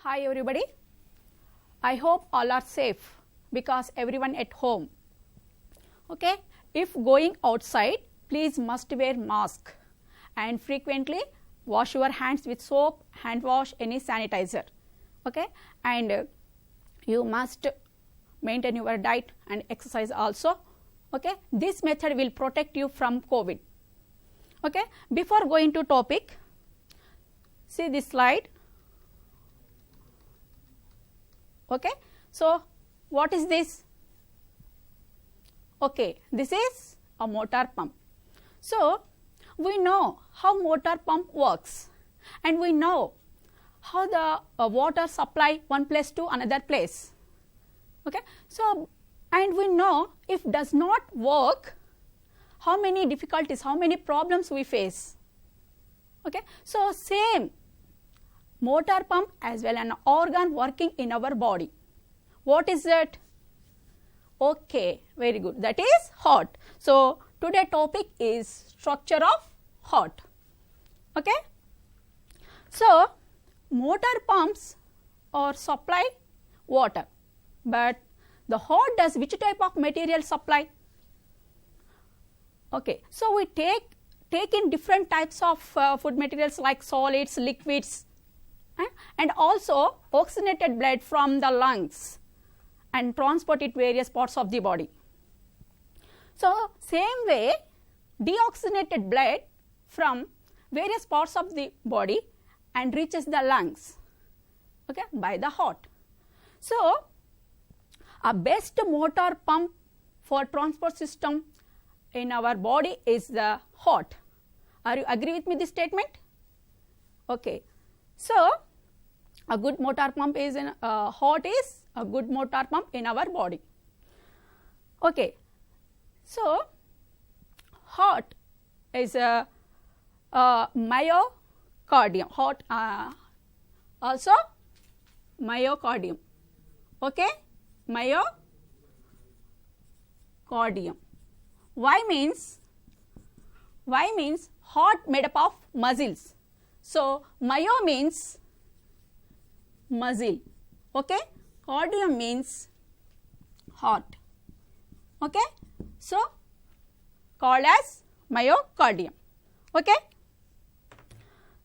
Hi everybody, I hope all are safe because everyone at home. Okay, if going outside, please must wear mask and frequently wash your hands with soap, hand wash, any sanitizer. Okay, and you must maintain your diet and exercise also. Okay, this method will protect you from COVID. Okay, before going to topic, see this slide. Okay, so what is this? Okay, this is a motor pump. So we know how motor pump works, and we know how the water supply one place to another place. Okay, so and we know if does not work, how many difficulties, how many problems we face. Okay, so same motor pump as well an organ working in our body. What is it? Okay, very good. That is heart. So today topic is structure of heart. Okay. So motor pumps or supply water, but the heart does which type of material supply? Okay, so we take in different types of food materials like solids, liquids, and also oxygenated blood from the lungs and transport it various parts of the body. So same way, deoxygenated blood from various parts of the body and reaches the lungs, okay, by the heart. So a best motor pump for transport system in our body is the heart. Are you agree with me this statement? Okay. So a good motor pump is in heart is a good motor pump in our body. Okay. So heart is a myocardium. Heart also myocardium. Okay, myocardium. Why means heart made up of muscles. So myo means muscle. Okay, cardium means heart. Okay, so called as myocardium. Okay,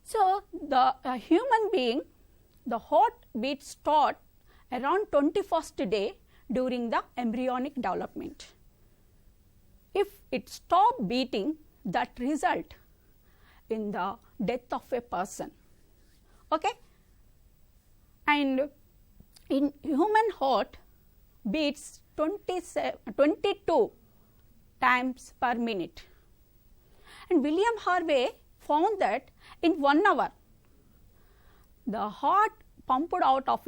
so the human being, the heartbeat start around 21st day during the embryonic development. If it stop beating, that result in the death of a person. Okay, and in human heart beats 22 times per minute, and William Harvey found that in 1 hour the heart pumped out of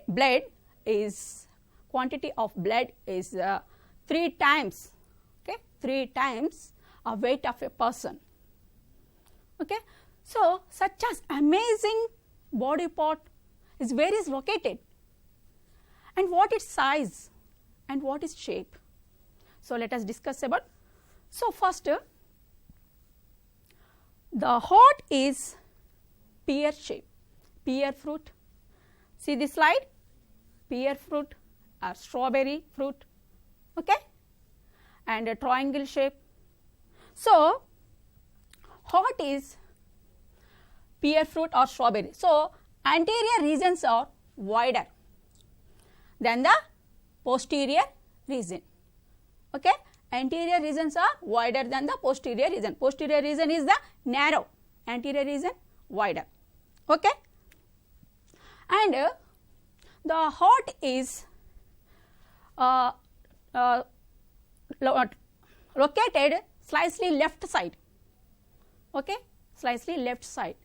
blood is quantity of blood is 3 times, okay, 3 times a weight of a person. Okay, so such as amazing body part is where is located and what its size and what is shape. So let us discuss about. So first, the heart is pear shape, pear fruit. See this slide, pear fruit or strawberry fruit, okay, and a triangle shape. So heart is pear fruit or strawberry. So anterior regions are wider than the posterior region. Okay, anterior regions are wider than the posterior region. Posterior region is the narrow, anterior region wider. Okay, and the heart is located slightly left side. Okay, slightly left side.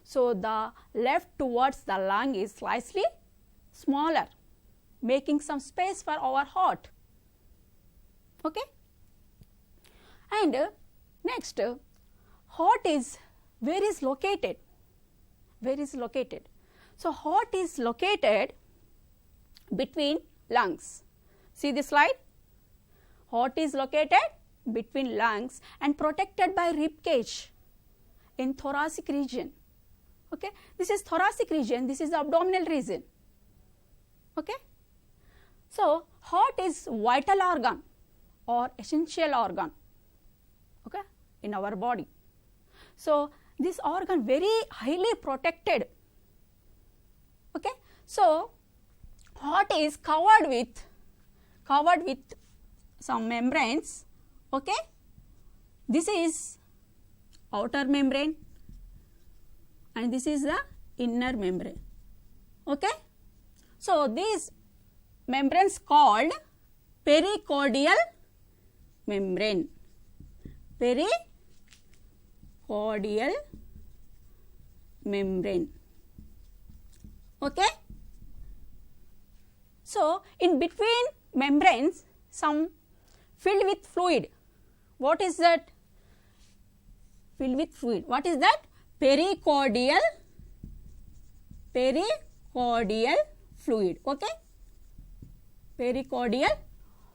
So the left towards the lung is slightly smaller, making some space for our heart. Okay, and next, heart is where is located? Where is located? So heart is located between lungs. See this slide. Heart is located between lungs and protected by rib cage in thoracic region. Okay, this is thoracic region, this is the abdominal region. Okay, so heart is vital organ or essential organ, okay, in our body. So this organ very highly protected. Okay, so heart is covered with some membranes. Okay, this is outer membrane and this is the inner membrane. Okay, so these membranes called pericardial membrane. Pericardial membrane. Okay, so in between membranes some filled with fluid. What is that? Filled with fluid. What is that? Pericardial fluid. Okay, pericardial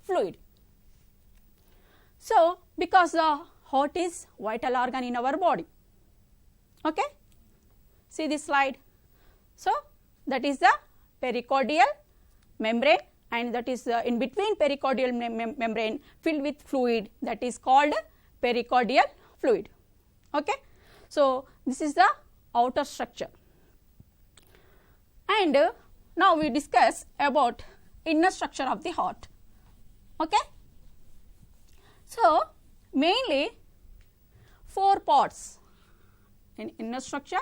fluid. So because the heart is vital organ in our body. Okay, see this slide. So that is the pericardial membrane, and that is in between pericardial membrane filled with fluid, that is called pericardial fluid. Okay, so this is the outer structure. And now we discuss about inner structure of the heart. Okay, so mainly 4 parts in inner structure.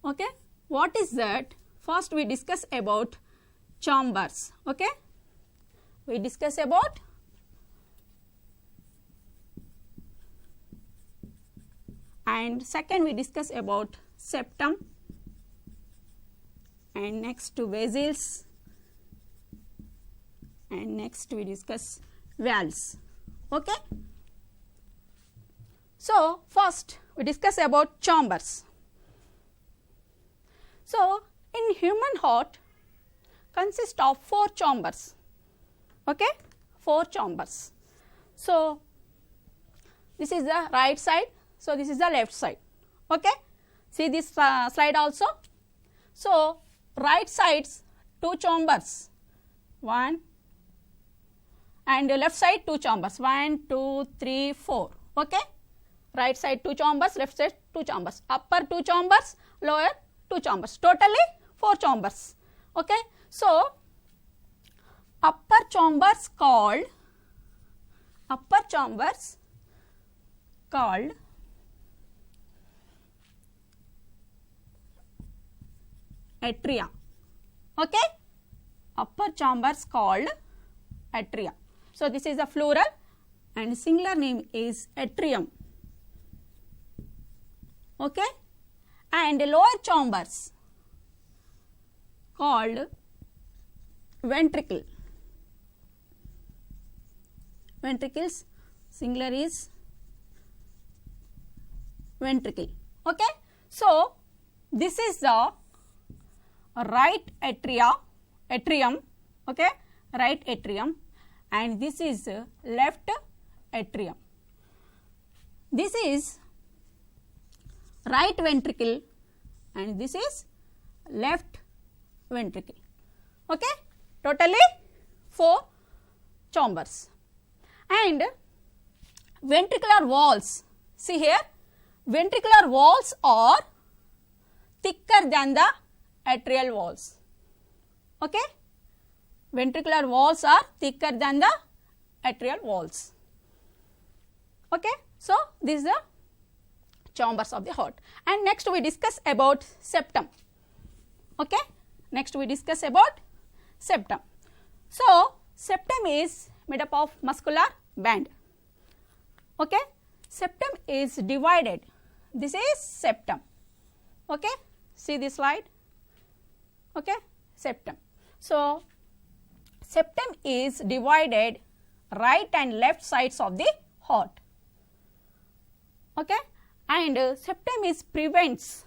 Okay, what is that? First we discuss about chambers. Okay, we discuss about and second we discuss about septum, and next to vessels, and next we discuss valves. Okay, so first we discuss about chambers. So in human heart consists of 4 chambers. Okay, 4 chambers. So this is the right side, so this is the left side. Okay, see this slide also. So right sides 2 chambers, 1, and left side 2 chambers, 1, 2, 3, 4. Okay, right side 2 chambers, left side 2 chambers, upper 2 chambers, lower 2 chambers, totally 4 chambers. Okay, so upper chambers called atria. Okay, upper chambers called atria. So this is the plural and singular name is atrium. Okay, and lower chambers called ventricle. Ventricles, singular is ventricle. Okay, so this is the right atrium. Okay, right atrium, and this is left atrium. This is right ventricle and this is left ventricle. Okay, totally 4 chambers. And ventricular walls, see here, ventricular walls are thicker than the atrial walls. Okay, ventricular walls are thicker than the atrial walls. Okay, so this is the chambers of the heart. And next we discuss about septum. Okay, next we discuss about septum. So septum is made up of muscular band. Okay, septum is divided. This is septum. Okay, see this slide. Okay, septum. So septum is divided right and left sides of the heart. Okay, and septum is prevents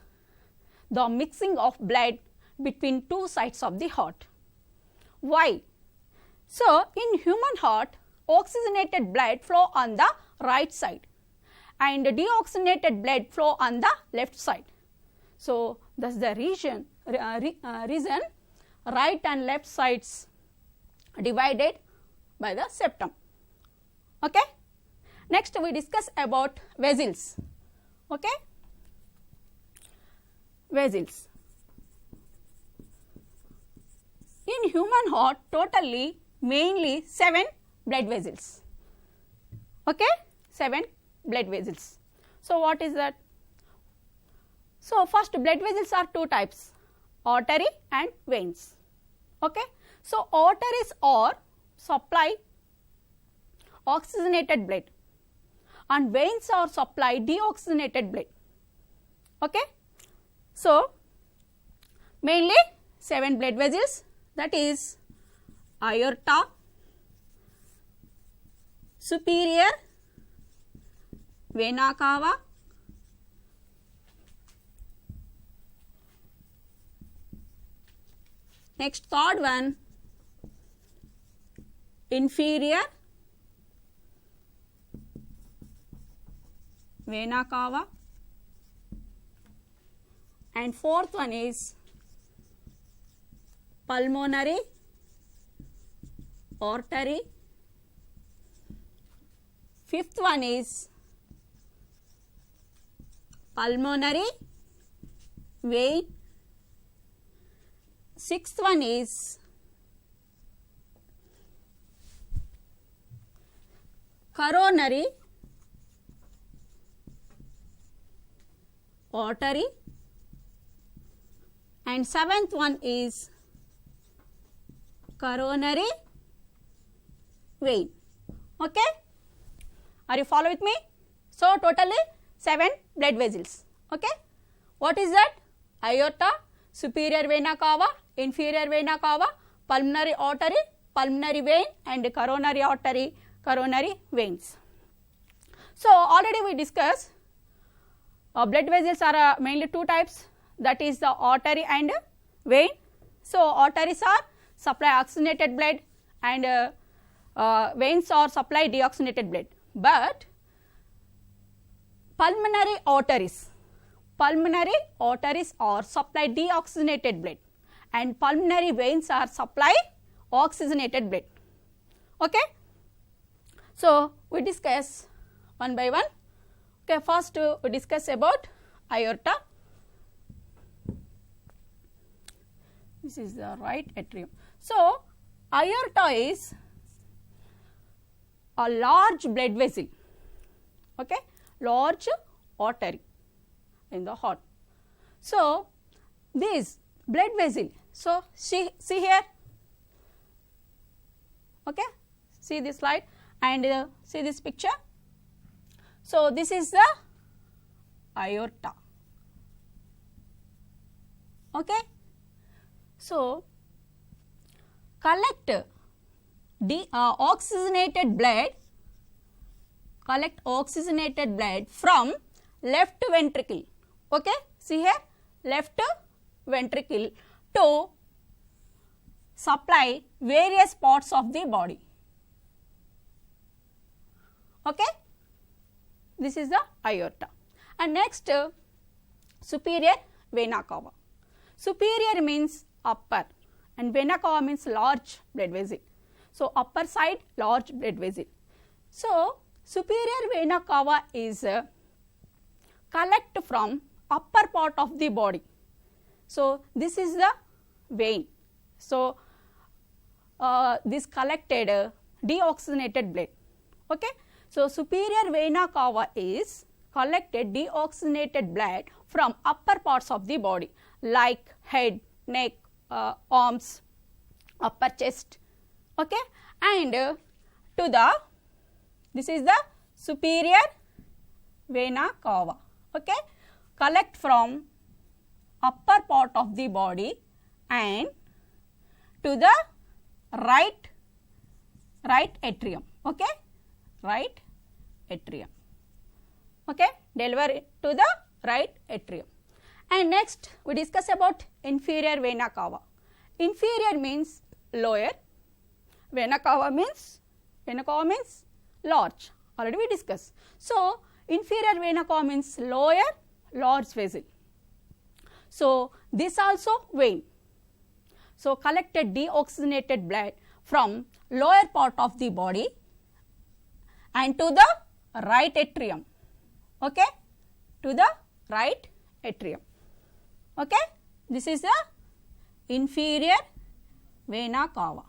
the mixing of blood between 2 sides of the heart. Why? So in human heart, oxygenated blood flow on the right side and deoxygenated blood flow on the left side. So Thus, the reason right and left sides divided by the septum. Okay. Next, we discuss about vessels. Okay. Vessels. In human heart, totally mainly 7 blood vessels. Okay, 7 blood vessels. So, what is that? So, first blood vessels are 2 types, artery and veins. Okay. So, arteries are supply oxygenated blood and veins are supply deoxygenated blood. Okay. So, mainly 7 blood vessels, that is aorta, superior vena cava, next third one inferior vena cava, and fourth one is pulmonary artery, fifth one is pulmonary vein, sixth one is coronary artery, and seventh one is coronary vein. Okay. Are you follow with me? So, totally 7 blood vessels. Okay. What is that? Aorta, superior vena cava, inferior vena cava, pulmonary artery, pulmonary vein, and coronary artery, coronary veins. So, already we discussed blood vessels are mainly 2 types, that is the artery and vein. So, arteries are supply oxygenated blood and veins are supply deoxygenated blood, but pulmonary arteries are supply deoxygenated blood and pulmonary veins are supply oxygenated blood. Okay. So, we discuss one by one. Okay, first we discuss about aorta. This is the right atrium. So, aorta is a large blood vessel, okay, large artery in the heart. So, this blood vessel, so see here, okay, see this slide and see this picture. So, this is the aorta. Okay. So, collect oxygenated blood from left ventricle. Okay. See here, left ventricle to supply various parts of the body. Okay. This is the aorta. And next, superior vena cava. Superior means upper and vena cava means large blood vessel. So, upper side large blood vessel. So, superior vena cava is collect from upper part of the body. So, this is the vein. So, this collected deoxygenated blood. Okay. So, superior vena cava is collected deoxygenated blood from upper parts of the body like head, neck, arms, upper chest. Okay. And to the, this is the superior vena cava. Okay. Collect from upper part of the body and to the right atrium. Okay. Right atrium. Okay. Deliver to the right atrium. And next we discuss about inferior vena cava. Inferior means lower, vena cava means large, already we discussed. So, inferior vena cava means lower large vessel. So this also vein. So collected deoxygenated blood from lower part of the body and to the right atrium, okay, to the right atrium, okay. This is the inferior vena cava,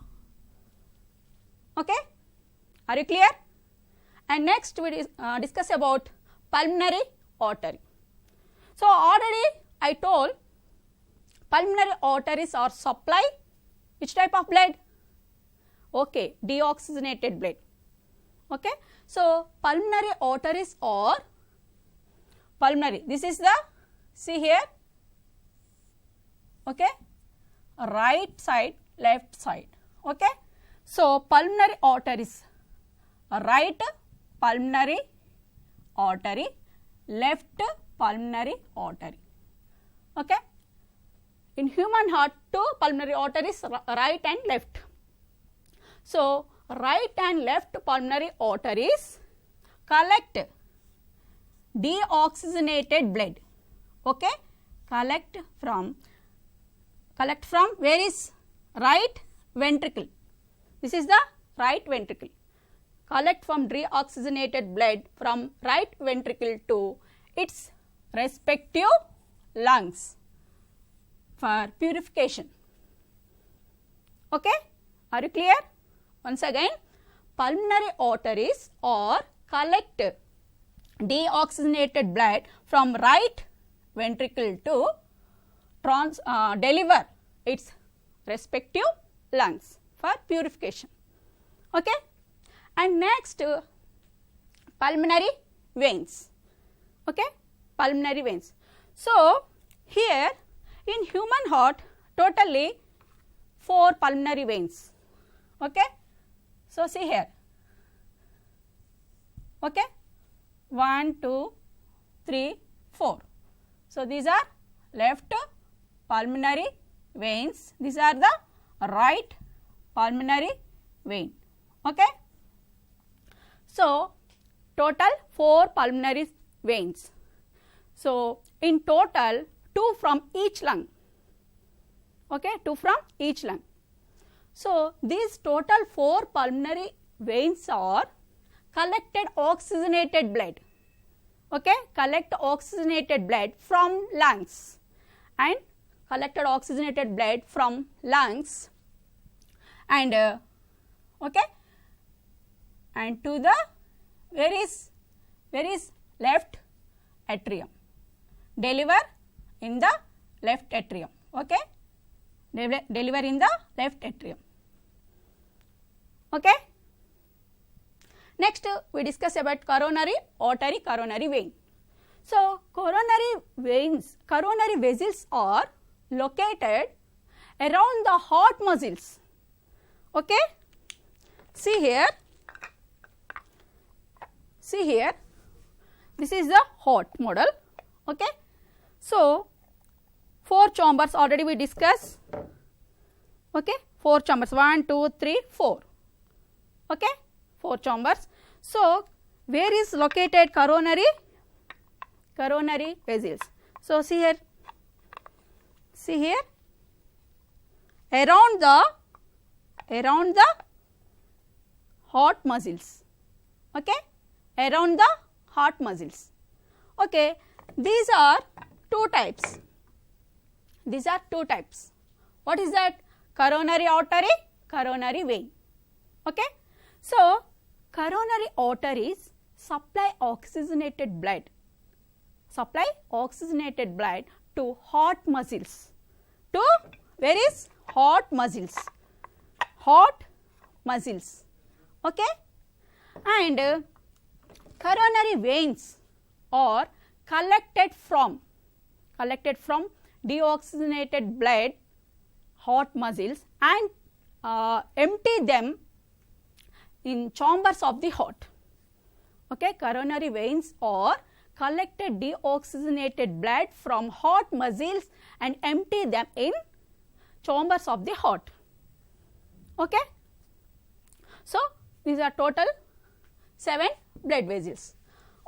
okay. Are you clear? And next we discuss about pulmonary artery. So already I told pulmonary arteries are supply which type of blood? Okay, deoxygenated blood, okay. So pulmonary arteries are pulmonary, this is the, see here, okay, right side, left side, okay. So pulmonary arteries, right pulmonary artery, left pulmonary artery, okay. In human heart, two pulmonary arteries, right and left. So right and left pulmonary arteries collect deoxygenated blood, okay, collect from where is right ventricle, this is the right ventricle, collect from deoxygenated blood from right ventricle to its respective lungs for purification, okay. Are you clear? Once again, pulmonary arteries or collect deoxygenated blood from right ventricle to deliver its respective lungs for purification, okay. And next pulmonary veins, okay, pulmonary veins. So here in human heart totally 4 pulmonary veins, okay. So see here, okay, 1, 2, 3, 4. So these are left pulmonary veins, these are the right pulmonary vein, okay. So total 4 pulmonary veins. So in total 2 from each lung, okay, 2 from each lung. So these total 4 pulmonary veins are collected oxygenated blood, okay, collect oxygenated blood from lungs and collected oxygenated blood from lungs and okay, and to the where is left atrium, deliver in the left atrium, okay, deliver in the left atrium, okay. Next we discuss about coronary artery, coronary vein. So coronary veins, coronary vessels are located around the heart muscles, okay. See here, this is the heart model, okay. So 4 chambers already we discussed, okay, 4 chambers, 1, 2, 3, 4, okay, 4 chambers. So where is located coronary vessels? So see here, around the heart muscles, okay, around the heart muscles, okay. These are 2 types. What is that? Coronary artery, coronary vein, okay. So coronary arteries supply oxygenated blood to heart muscles, to where is heart muscles, okay. And coronary veins are collected from deoxygenated blood heart muscles and empty them in chambers of the heart, okay. Coronary veins are collected deoxygenated blood from heart muscles and empty them in chambers of the heart, okay. So these are total 7 blood vessels,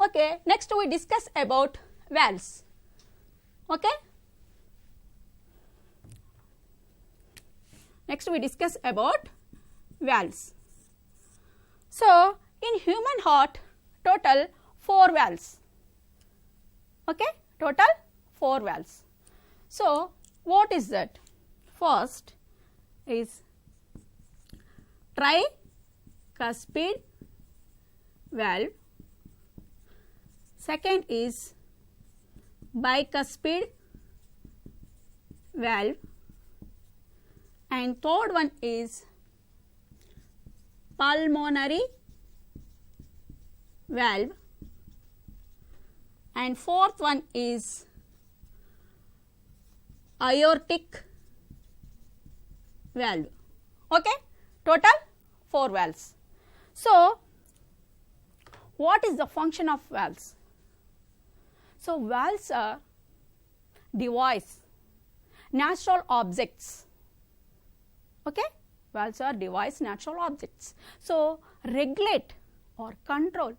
okay. Next we discuss about valves, okay. Next we discuss about valves. So, in human heart total 4 valves, okay, total 4 valves. So, what is that? First is tricuspid valve, second is bicuspid valve, and third one is pulmonary valve, and fourth one is aortic valve. Okay, total 4 valves. So, what is the function of valves? So, valves are device, natural objects. Okay, valves are device, natural objects. So, regulate or control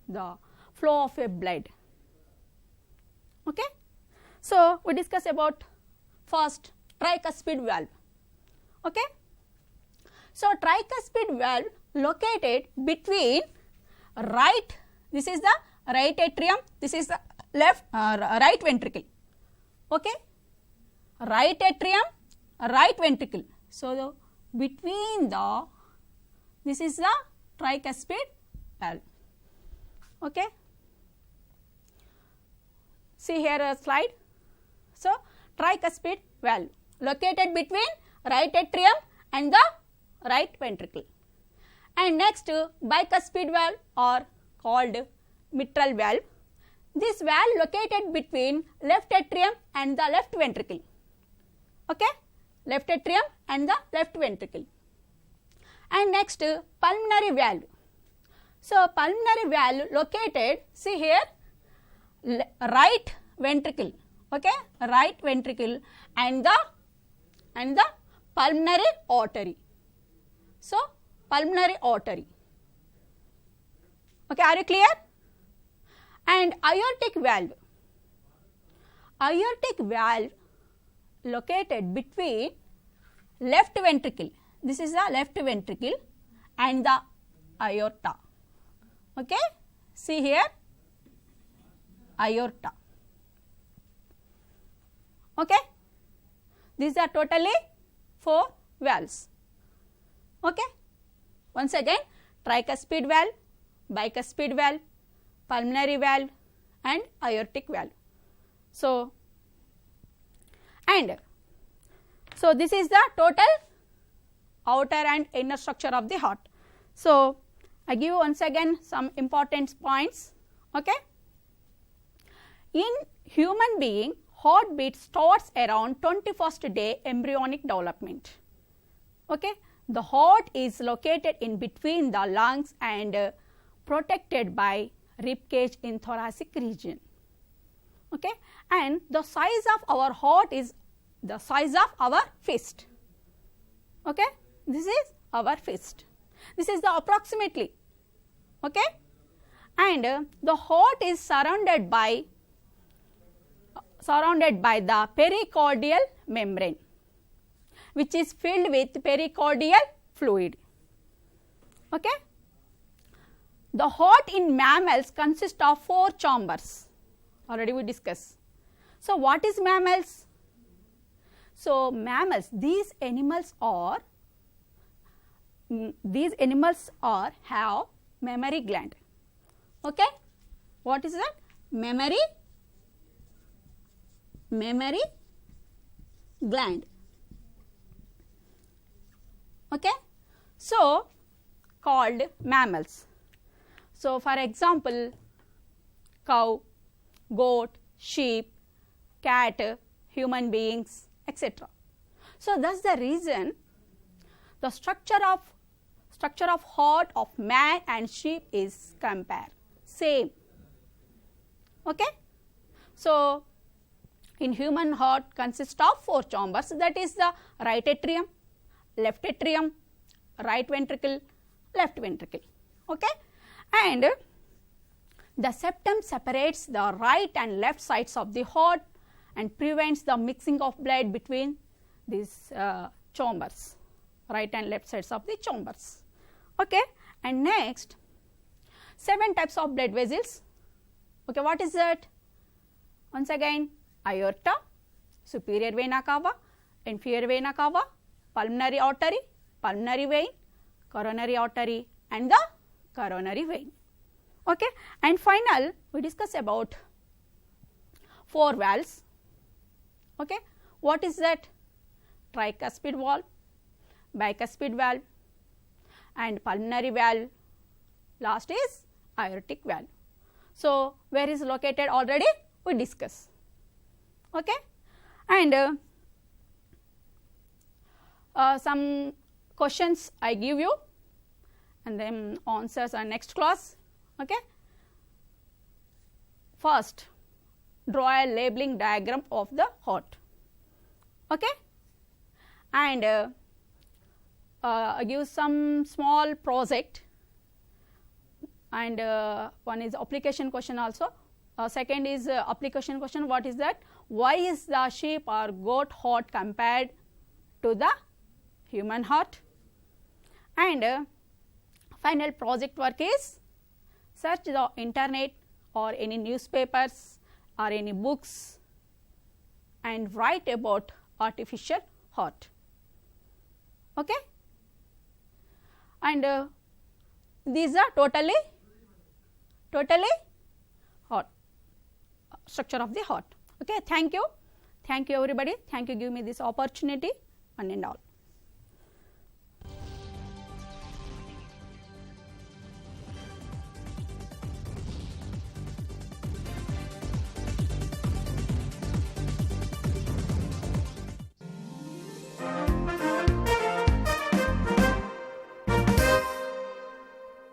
the flow of a blood. Okay. So, we discuss about first tricuspid valve. Okay. So, tricuspid valve located between right, this is the right atrium, this is the left right ventricle. Okay. Right atrium, right ventricle. So, between the, this is the tricuspid valve. Okay. See here a slide. So, tricuspid valve located between right atrium and the right ventricle. And next bicuspid valve or called mitral valve. This valve located between left atrium and the left ventricle. Okay, left atrium and the left ventricle. And next pulmonary valve. So, pulmonary valve located, see here, right ventricle, okay, right ventricle and the pulmonary artery. So, pulmonary artery. Okay, are you clear? And aortic valve. Aortic valve located between left ventricle, this is the left ventricle and the aorta. Okay, see here aorta. Okay, these are totally 4 valves. Okay, once again tricuspid valve, bicuspid valve, pulmonary valve and aortic valve. So, and so this is the total outer and inner structure of the heart. So, I give you once again some important points. Okay. In human being, heartbeat starts around 21st day embryonic development. Okay. The heart is located in between the lungs and protected by rib cage in thoracic region. Okay. And the size of our heart is the size of our fist. Okay. This is our fist. This is the approximately. Okay. And the heart is surrounded by the pericardial membrane, which is filled with pericardial fluid. Okay. The heart in mammals consists of 4 chambers, already we discussed. So, what is mammals? So, mammals, these animals have mammary gland. Okay. What is that? Mammary gland. Okay. So, called mammals. So, for example, cow, goat, sheep, cat, human beings, etc. So, that's the reason the structure of heart of man and sheep is same. Okay. So, in human heart consists of 4 chambers, that is the right atrium, left atrium, right ventricle, left ventricle. Okay. And the septum separates the right and left sides of the heart and prevents the mixing of blood between these chambers. right and left sides of the chambers. Okay. And next, 7 types of blood vessels. Okay, what is that? Once again, aorta, superior vena cava, inferior vena cava, pulmonary artery, pulmonary vein, coronary artery and the coronary vein. Okay. And final, we discuss about 4 valves. Okay. What is that? Tricuspid valve, bicuspid valve and pulmonary valve, last is aortic valve. So, where is located already we discuss. Okay. And some questions I give you and then answers are next class. Okay. First, draw a labeling diagram of the heart. Okay. And give some small project, and one is application question also. Second is application question, what is that? Why is the sheep or goat heart compared to the human heart? And final project work is search the internet or any newspapers or any books and write about artificial heart. Okay. And these are totally heart, structure of the heart. Okay. Thank you everybody, thank you, give me this opportunity, one and all.